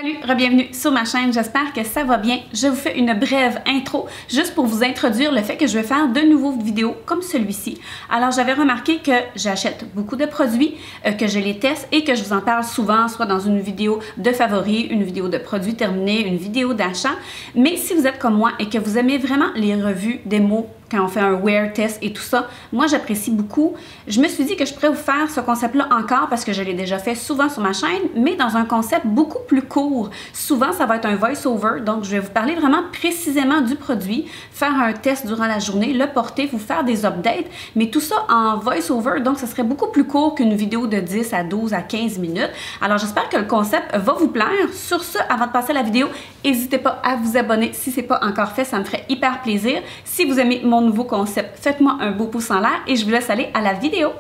Salut, bienvenue sur ma chaîne, j'espère que ça va bien. Je vous fais une brève intro juste pour vous introduire le fait que je vais faire de nouveaux vidéos comme celui-ci. Alors j'avais remarqué que j'achète beaucoup de produits, que je les teste et que je vous en parle souvent, soit dans une vidéo de favoris, une vidéo de produits terminés, une vidéo d'achat. Mais si vous êtes comme moi et que vous aimez vraiment les revues démos, quand on fait un wear test et tout ça, moi j'apprécie beaucoup. Je me suis dit que je pourrais vous faire ce concept-là encore parce que je l'ai déjà fait souvent sur ma chaîne, mais dans un concept beaucoup plus court. Souvent, ça va être un voice-over, donc je vais vous parler vraiment précisément du produit, faire un test durant la journée, le porter, vous faire des updates, mais tout ça en voice-over, donc ça serait beaucoup plus court qu'une vidéo de 10 à 12 à 15 minutes. Alors j'espère que le concept va vous plaire. Sur ce, avant de passer à la vidéo, n'hésitez pas à vous abonner si ce n'est pas encore fait, ça me ferait hyper plaisir. Si vous aimez mon nouveau concept, faites-moi un beau pouce en l'air et je vous laisse aller à la vidéo.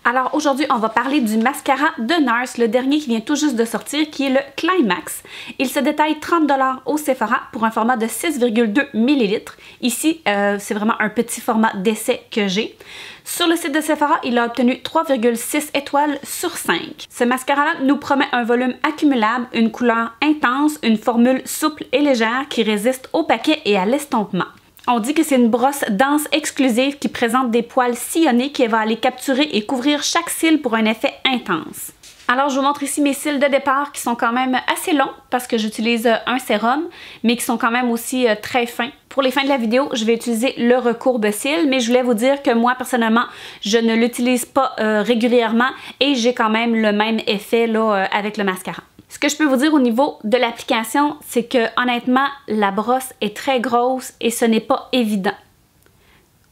Alors aujourd'hui, on va parler du mascara de NARS, le dernier qui vient tout juste de sortir, qui est le Climax. Il se détaille 30 $ au Sephora pour un format de 6,2 ml. Ici, c'est vraiment un petit format d'essai que j'ai. Sur le site de Sephora, il a obtenu 3,6 étoiles sur 5. Ce mascara-là nous promet un volume accumulable, une couleur intense, une formule souple et légère qui résiste au paquet et à l'estompement. On dit que c'est une brosse dense exclusive qui présente des poils sillonnés qui va aller capturer et couvrir chaque cil pour un effet intense. Alors je vous montre ici mes cils de départ qui sont quand même assez longs parce que j'utilise un sérum, mais qui sont quand même aussi très fins. Pour les fins de la vidéo, je vais utiliser le recourbe-cils, mais je voulais vous dire que moi personnellement, je ne l'utilise pas régulièrement et j'ai quand même le même effet là, avec le mascara. Ce que je peux vous dire au niveau de l'application, c'est que honnêtement, la brosse est très grosse et ce n'est pas évident.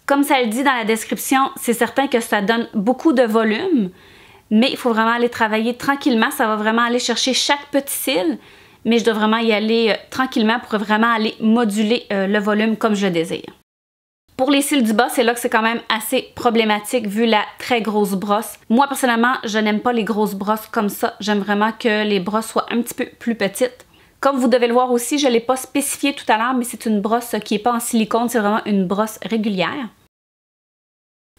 Comme ça le dit dans la description, c'est certain que ça donne beaucoup de volume, mais il faut vraiment aller travailler tranquillement. Ça va vraiment aller chercher chaque petit cil, mais je dois vraiment y aller tranquillement pour vraiment aller moduler le volume comme je le désire. Pour les cils du bas, c'est là que c'est quand même assez problématique vu la très grosse brosse. Moi, personnellement, je n'aime pas les grosses brosses comme ça. J'aime vraiment que les brosses soient un petit peu plus petites. Comme vous devez le voir aussi, je ne l'ai pas spécifié tout à l'heure, mais c'est une brosse qui n'est pas en silicone, c'est vraiment une brosse régulière.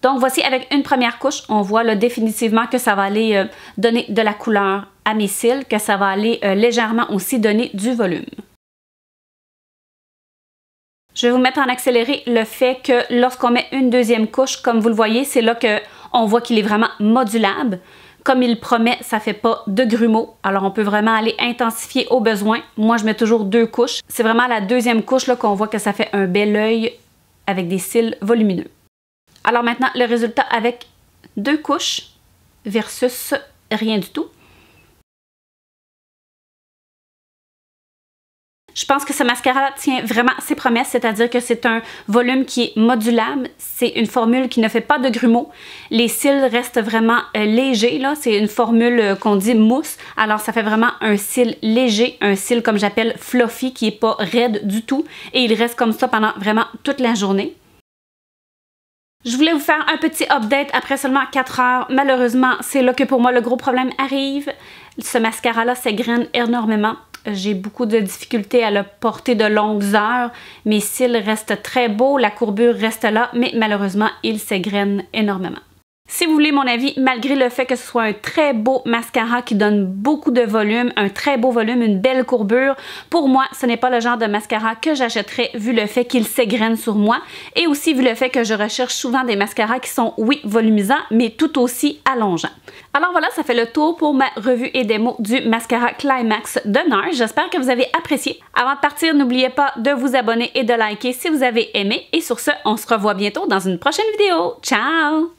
Donc voici avec une première couche, on voit là, définitivement que ça va aller donner de la couleur à mes cils, que ça va aller légèrement aussi donner du volume. Je vais vous mettre en accéléré le fait que lorsqu'on met une deuxième couche, comme vous le voyez, c'est là qu'on voit qu'il est vraiment modulable. Comme il promet, ça ne fait pas de grumeaux, alors on peut vraiment aller intensifier au besoin. Moi, je mets toujours 2 couches. C'est vraiment à la deuxième couche qu'on voit que ça fait un bel œil avec des cils volumineux. Alors maintenant, le résultat avec 2 couches versus rien du tout. Je pense que ce mascara tient vraiment ses promesses, c'est-à-dire que c'est un volume qui est modulable, c'est une formule qui ne fait pas de grumeaux. Les cils restent vraiment légers, là, c'est une formule qu'on dit mousse, alors ça fait vraiment un cil léger, un cil comme j'appelle fluffy, qui n'est pas raide du tout, et il reste comme ça pendant vraiment toute la journée. Je voulais vous faire un petit update après seulement 4 heures. Malheureusement, c'est là que pour moi le gros problème arrive. Ce mascara-là s'égrène énormément. J'ai beaucoup de difficultés à le porter de longues heures. Mes cils restent très beaux, la courbure reste là, mais malheureusement, il s'égrène énormément. Si vous voulez mon avis, malgré le fait que ce soit un très beau mascara qui donne beaucoup de volume, un très beau volume, une belle courbure, pour moi, ce n'est pas le genre de mascara que j'achèterais vu le fait qu'il s'égrène sur moi et aussi vu le fait que je recherche souvent des mascaras qui sont, oui, volumisants, mais tout aussi allongeants. Alors voilà, ça fait le tour pour ma revue et démo du mascara Climax de NARS. J'espère que vous avez apprécié. Avant de partir, n'oubliez pas de vous abonner et de liker si vous avez aimé. Et sur ce, on se revoit bientôt dans une prochaine vidéo. Ciao!